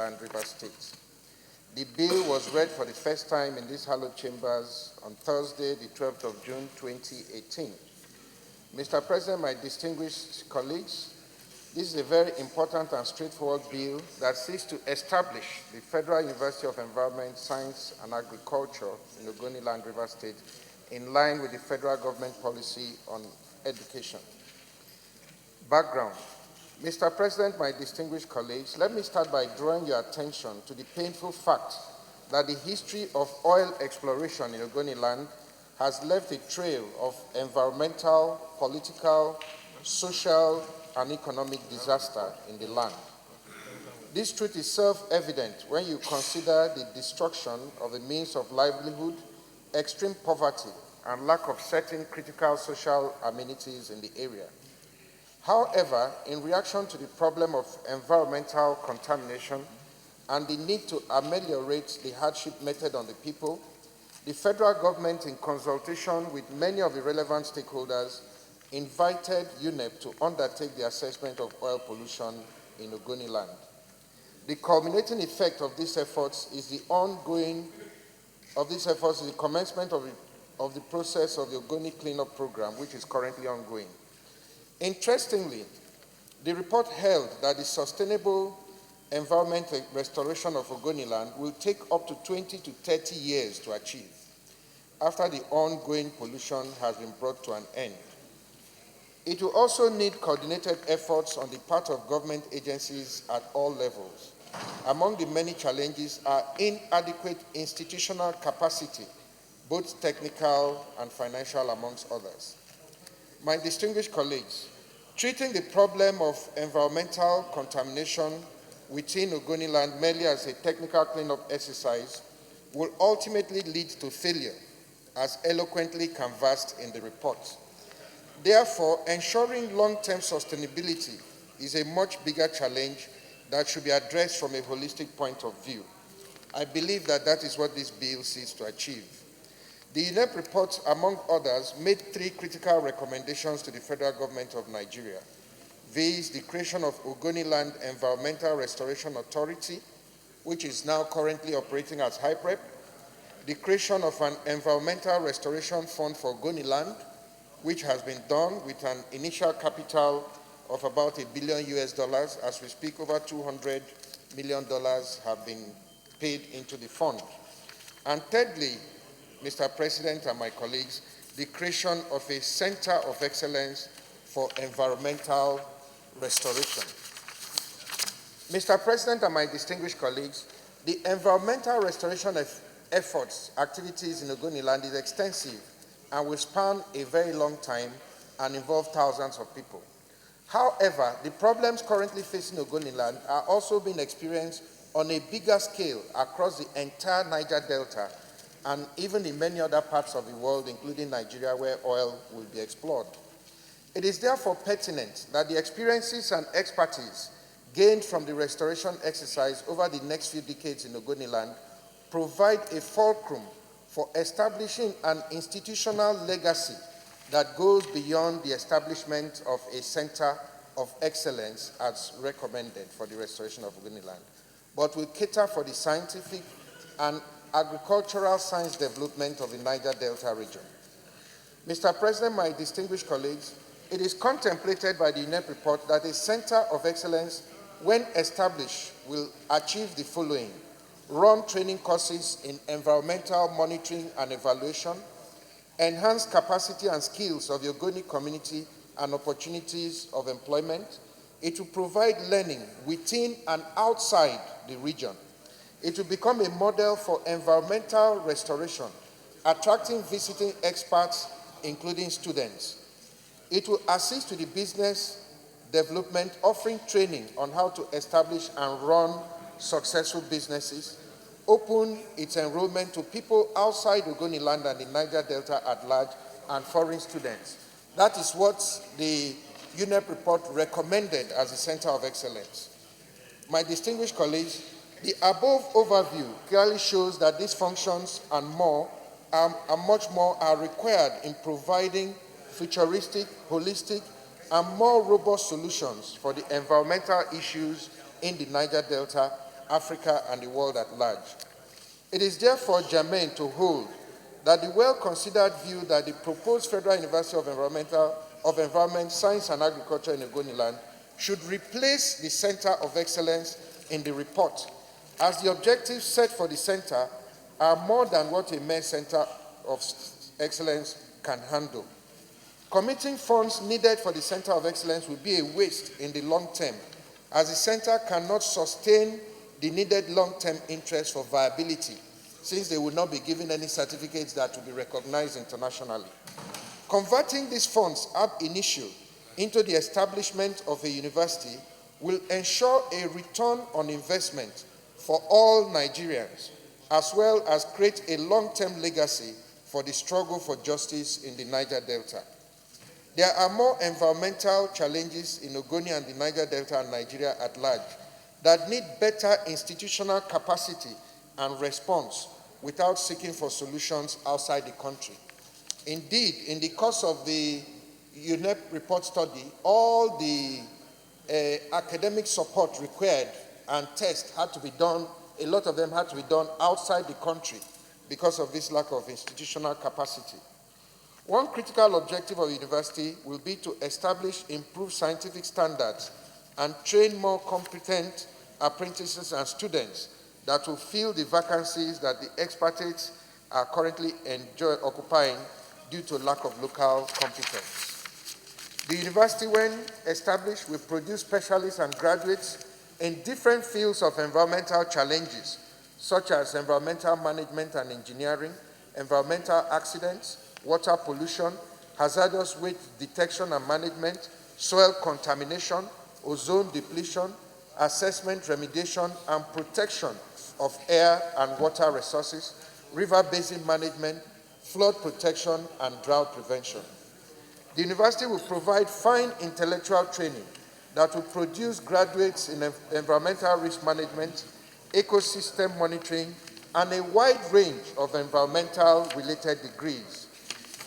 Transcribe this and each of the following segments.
Land, Rivers State. The bill was read for the first time in these hallowed chambers on Thursday, the 12th of June, 2018. Mr. President, my distinguished colleagues, this is a very important and straightforward bill that seeks to establish the Federal University of Environment, Science and Agriculture in Ogoni Land, Rivers State, in line with the federal government policy on education. Background. Mr. President, my distinguished colleagues, let me start by drawing your attention to the painful fact that the history of oil exploration in Ogoni Land has left a trail of environmental, political, social, and economic disaster in the land. This truth is self-evident when you consider the destruction of the means of livelihood, extreme poverty, and lack of certain critical social amenities in the area. However, in reaction to the problem of environmental contamination and the need to ameliorate the hardship meted on the people, the federal government, in consultation with many of the relevant stakeholders, invited UNEP to undertake the assessment of oil pollution in Ogoni Land. The culminating effect of these efforts is the commencement of the process of the Ogoni cleanup program, which is currently ongoing. Interestingly, the report held that the sustainable environment restoration of Ogoni Land will take up to 20 to 30 years to achieve, after the ongoing pollution has been brought to an end. It will also need coordinated efforts on the part of government agencies at all levels. Among the many challenges are inadequate institutional capacity, both technical and financial, amongst others. My distinguished colleagues, treating the problem of environmental contamination within Ogoni Land merely as a technical cleanup exercise will ultimately lead to failure, as eloquently canvassed in the report. Therefore, ensuring long-term sustainability is a much bigger challenge that should be addressed from a holistic point of view. I believe that that is what this bill seeks to achieve. The UNEP report, among others, made 3 critical recommendations to the federal government of Nigeria. These, the creation of Ogoni Land Environmental Restoration Authority, which is now currently operating as HYPREP, the creation of an Environmental Restoration Fund for Ogoni Land, which has been done with an initial capital of about $1 billion US. As we speak, over $200 million have been paid into the fund. And thirdly, Mr. President and my colleagues, the creation of a Center of Excellence for Environmental Restoration. Mr. President and my distinguished colleagues, the environmental restoration efforts, activities in Ogoni Land is extensive and will span a very long time and involve thousands of people. However, the problems currently facing Ogoni Land are also being experienced on a bigger scale across the entire Niger Delta and even in many other parts of the world, including Nigeria, where oil will be explored. It is therefore pertinent that the experiences and expertise gained from the restoration exercise over the next few decades in Ogoni Land provide a fulcrum for establishing an institutional legacy that goes beyond the establishment of a center of excellence as recommended for the restoration of Ogoni Land, but will cater for the scientific and agricultural science development of the Niger Delta region. Mr. President, my distinguished colleagues, it is contemplated by the UNEP report that a center of excellence, when established, will achieve the following: run training courses in environmental monitoring and evaluation, enhance capacity and skills of the Ogoni community and opportunities of employment. It will provide learning within and outside the region. It will become a model for environmental restoration, attracting visiting experts, including students. It will assist to the business development, offering training on how to establish and run successful businesses, open its enrollment to people outside Ogoni Land and the Niger Delta at large, and foreign students. That is what the UNEP report recommended as a center of excellence. My distinguished colleagues, the above overview clearly shows that these functions and more much more are required in providing futuristic, holistic, and more robust solutions for the environmental issues in the Niger Delta Africa, and the world at large. It is therefore germane to hold that the well-considered view that the proposed Federal University of Environment, Science and Agriculture in Ogoni Land should replace the Center of Excellence in the report, as the objectives set for the center are more than what a mere Center of Excellence can handle. Committing funds needed for the Center of Excellence will be a waste in the long term, as the center cannot sustain the needed long-term interest for viability, since they will not be given any certificates that will be recognized internationally. Converting these funds ab initio into the establishment of a university will ensure a return on investment for all Nigerians, as well as create a long-term legacy for the struggle for justice in the Niger Delta. There are more environmental challenges in Ogoni and the Niger Delta and Nigeria at large that need better institutional capacity and response without seeking for solutions outside the country. Indeed, in the course of the UNEP report study, all the academic support required and tests had to be done, a lot of them had to be done outside the country because of this lack of institutional capacity. One critical objective of the university will be to establish improved scientific standards and train more competent apprentices and students that will fill the vacancies that the expatriates are currently occupying due to lack of local competence. The university, when established, will produce specialists and graduates in different fields of environmental challenges, such as environmental management and engineering, environmental accidents, water pollution, hazardous waste detection and management, soil contamination, ozone depletion, assessment, remediation, and protection of air and water resources, river basin management, flood protection, and drought prevention. The university will provide fine intellectual training that will produce graduates in environmental risk management, ecosystem monitoring, and a wide range of environmental-related degrees.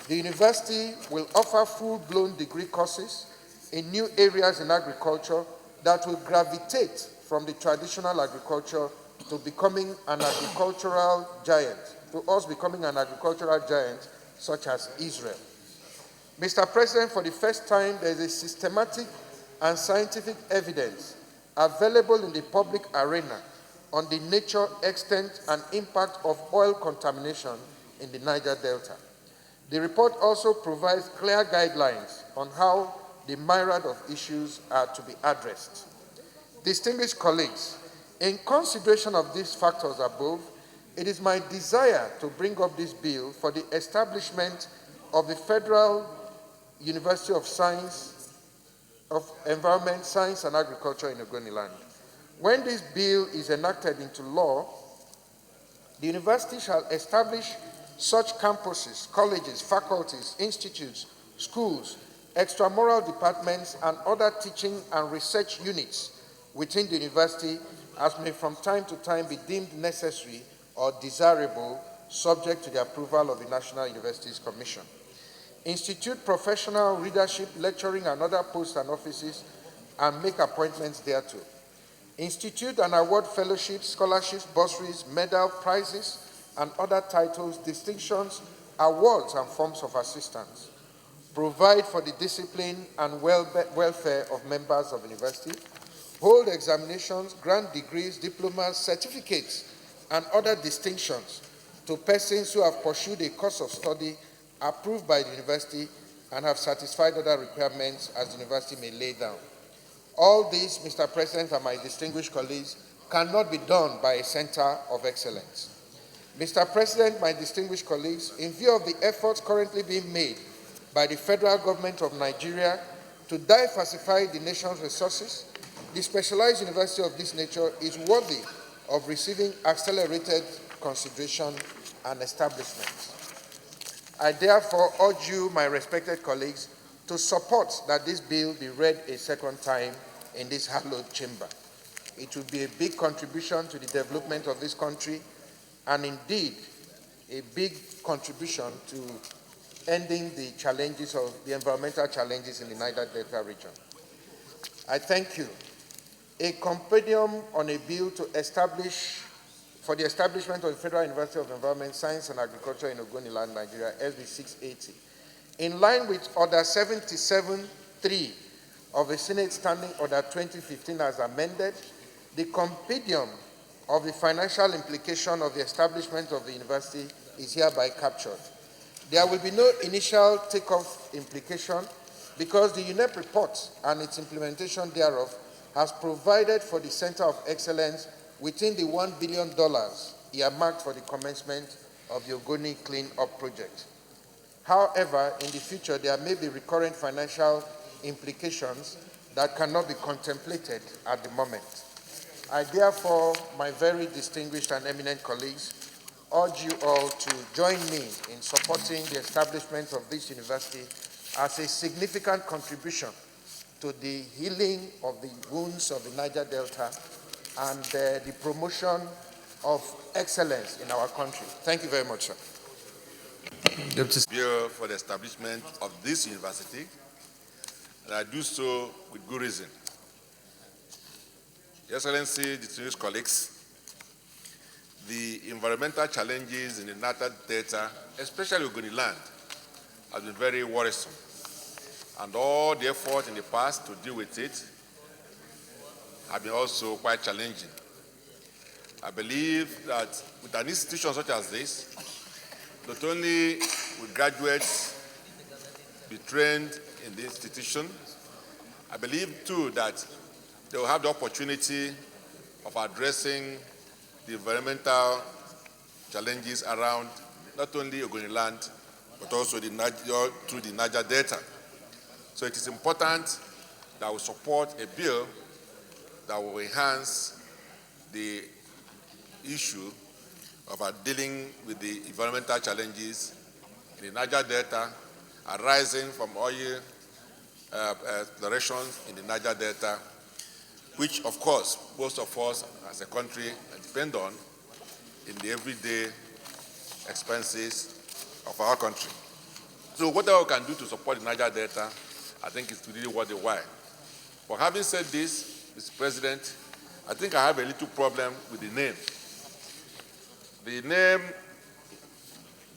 The university will offer full-blown degree courses in new areas in agriculture that will gravitate from the traditional agriculture to becoming an agricultural giant, to us becoming an agricultural giant such as Israel. Mr. President, for the first time, there is a systematic and scientific evidence available in the public arena on the nature, extent, and impact of oil contamination in the Niger Delta. The report also provides clear guidelines on how the myriad of issues are to be addressed. Distinguished colleagues, in consideration of these factors above, it is my desire to bring up this bill for the establishment of the Federal University of Environment, Science and Agriculture in Ogoni Land. When this bill is enacted into law, the university shall establish such campuses, colleges, faculties, institutes, schools, extramural departments, and other teaching and research units within the university as may from time to time be deemed necessary or desirable, subject to the approval of the National Universities Commission. Institute professional leadership, lecturing, and other posts and offices, and make appointments thereto. Institute and award fellowships, scholarships, bursaries, medal, prizes, and other titles, distinctions, awards, and forms of assistance. Provide for the discipline and welfare of members of the university. Hold examinations, grant degrees, diplomas, certificates, and other distinctions to persons who have pursued a course of study approved by the university and have satisfied other requirements as the university may lay down. All these, Mr. President and my distinguished colleagues, cannot be done by a center of excellence. Mr. President, my distinguished colleagues, in view of the efforts currently being made by the federal government of Nigeria to diversify the nation's resources, the specialized university of this nature is worthy of receiving accelerated consideration and establishment. I therefore urge you, my respected colleagues, to support that this bill be read a second time in this hallowed chamber. It will be a big contribution to the development of this country, and indeed a big contribution to ending the challenges of the environmental challenges in the Niger Delta region. I thank you a compendium on a bill to establish for the establishment of the Federal University of Environment, Science and Agriculture in Ogoni Land, Nigeria, SB 680. In line with Order 77.3 of the Senate Standing Order 2015 as amended, the compendium of the financial implication of the establishment of the university is hereby captured. There will be no initial takeoff implication because the UNEP report and its implementation thereof has provided for the Center of Excellence within the $1 billion earmarked for the commencement of the Ogoni Clean Up project. However, in the future, there may be recurrent financial implications that cannot be contemplated at the moment. I therefore, my very distinguished and eminent colleagues, urge you all to join me in supporting the establishment of this university as a significant contribution to the healing of the wounds of the Niger Delta and the promotion of excellence in our country. Thank you very much, sir. Bill for the establishment of this university, and I do so with good reason. Your Excellency, distinguished colleagues, the environmental challenges in the Niger Delta, especially Ogoni Land, have been very worrisome. And all the effort in the past to deal with it have been also quite challenging. I believe that with an institution such as this, not only will graduates be trained in the institution, I believe too that they will have the opportunity of addressing the environmental challenges around not only Ogoni Land, but also through the Niger Delta. So it is important that we support a bill that will enhance the issue of dealing with the environmental challenges in the Niger Delta arising from oil explorations in the Niger Delta, which, of course, most of us as a country depend on in the everyday expenses of our country. So whatever we can do to support the Niger Delta, I think it's really worth the while. But having said this, Mr. President, I think I have a little problem with the name. The name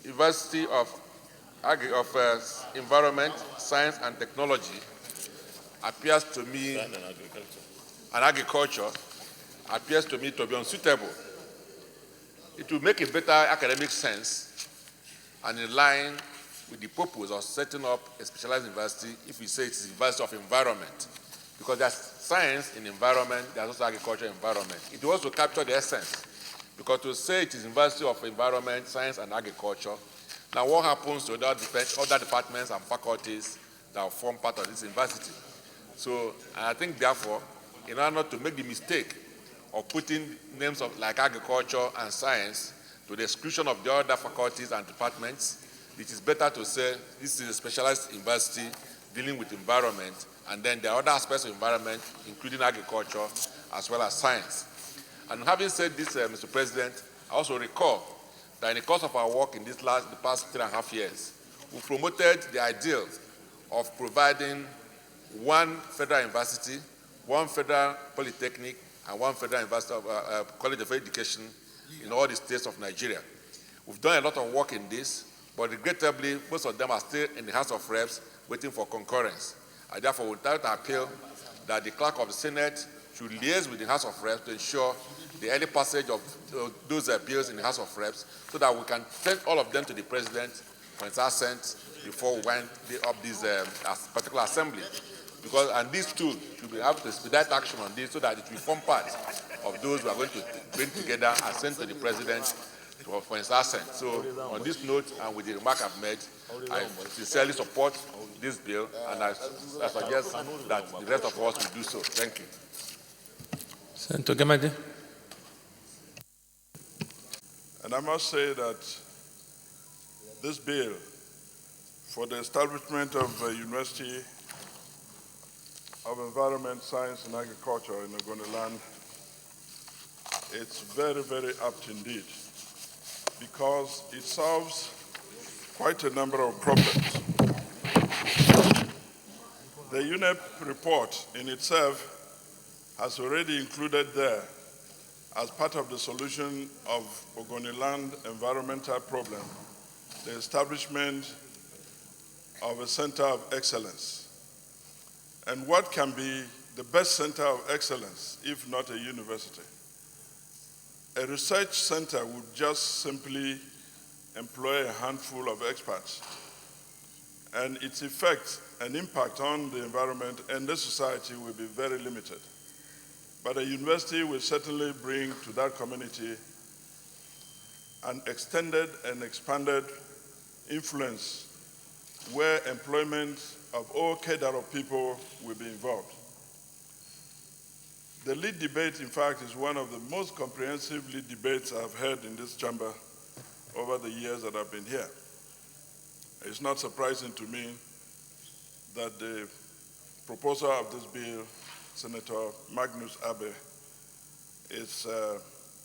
University of Environment, Science and Technology appears to me, and agriculture appears to me to be unsuitable. It will make a better academic sense and in line with the purpose of setting up a specialized university if we say it's a University of Environment. Because there's science in environment, there's also agriculture environment. It will also capture the essence. Because to say it is University of Environment, Science and Agriculture, now what happens to other departments and faculties that will form part of this university? So I think therefore, in order not to make the mistake of putting names of like agriculture and science to the exclusion of the other faculties and departments, it is better to say this is a specialized university dealing with environment, and then there are other aspects of environment, including agriculture, as well as science. And having said this, Mr. President, I also recall that in the course of our work in the past 3.5 years, we promoted the ideal of providing one federal university, one federal polytechnic, and one federal university college of education in all the states of Nigeria. We've done a lot of work in this, but regrettably, most of them are still in the House of Reps waiting for concurrence. I therefore would like to appeal that the clerk of the Senate should liaise with the House of Reps to ensure the early passage of those bills in the House of Reps so that we can send all of them to the President for his assent before we wind up this particular assembly. And these two should be able to expedite action on this so that it will form part of those we are going to bring together and send to the President for his assent. So on this note, and with the remark I've made, I sincerely support this bill, and I suggest that the rest of us will do so. Thank you. Senator Gamade. And I must say that this bill for the establishment of a University of Environment, Science and Agriculture in Ogoni Land, it's very, very apt indeed, because it solves quite a number of problems. The UNEP report in itself has already included there, as part of the solution of Ogoni Land environmental problem, the establishment of a center of excellence. And what can be the best center of excellence, if not a university? A research center would just simply employ a handful of experts, and its effect and impact on the environment and the society will be very limited. But a university will certainly bring to that community an extended and expanded influence where employment of all cadre of people will be involved. The lead debate, in fact, is one of the most comprehensive lead debates I've heard in this chamber over the years that I've been here. It's not surprising to me that the proposer of this bill, Senator Magnus Abe, is a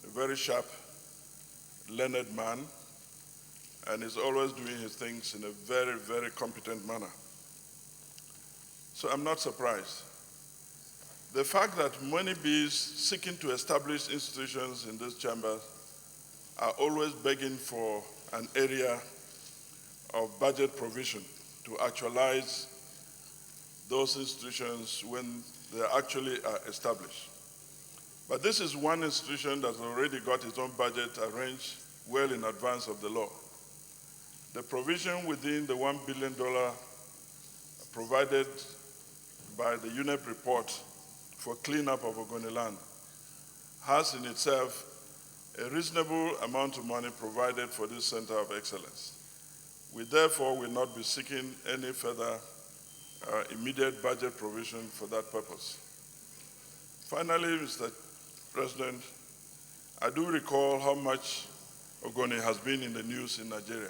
very sharp, learned man, and is always doing his things in a very, very competent manner. So I'm not surprised. The fact that many bees seeking to establish institutions in this chamber are always begging for an area of budget provision to actualize those institutions when they actually are established. But this is one institution that already got its own budget arranged well in advance of the law. The provision within the $1 billion provided by the UNEP report for cleanup of Ogoni Land has in itself a reasonable amount of money provided for this center of excellence. We therefore will not be seeking any further immediate budget provision for that purpose. Finally, Mr. President, I do recall how much Ogoni has been in the news in Nigeria.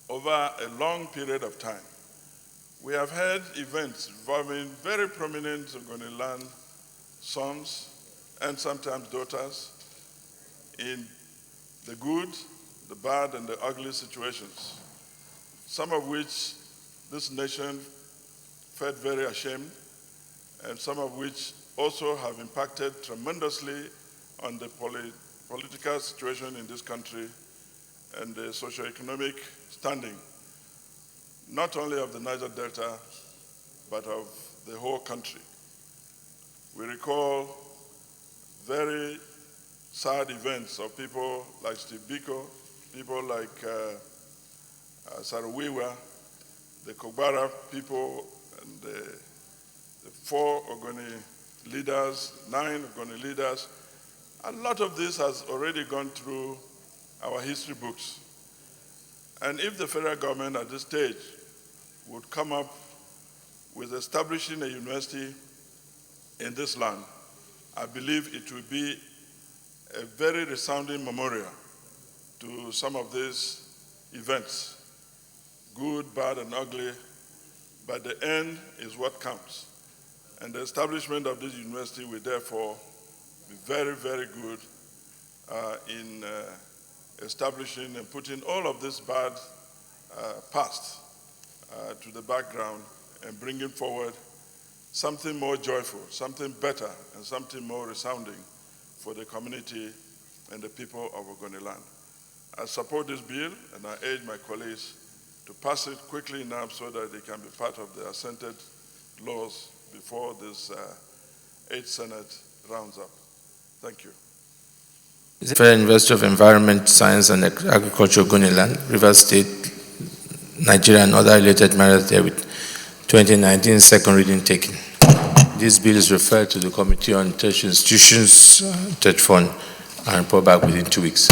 Over a long period of time, we have had events involving very prominent Ogoni Land sons and sometimes daughters in the good, the bad, and the ugly situations, some of which this nation felt very ashamed, and some of which also have impacted tremendously on the political situation in this country and the socioeconomic standing, not only of the Niger Delta, but of the whole country. We recall very sad events of people like Steve Biko, people like Sarawiwa, the Kogbara people, and the 4 Ogoni leaders, 9 Ogoni leaders. A lot of this has already gone through our history books. And if the federal government at this stage would come up with establishing a university in this land, I believe it will be a very resounding memorial to some of these events, good, bad, and ugly, but the end is what counts. And the establishment of this university will therefore be very, very good in establishing and putting all of this bad past to the background and bringing forward something more joyful, something better, and something more resounding for the community and the people of Ogoni Land. I support this bill, and I urge my colleagues to pass it quickly enough so that they can be part of the assented laws before this 8th Senate rounds up. Thank you. Federal University of Environment, Science and Agriculture Ogoni Land, Rivers State, Nigeria, and other related matters there with 2019 second reading taken. This bill is referred to the Committee on Tertiary Institutions, TETFUND, and report back within 2 weeks.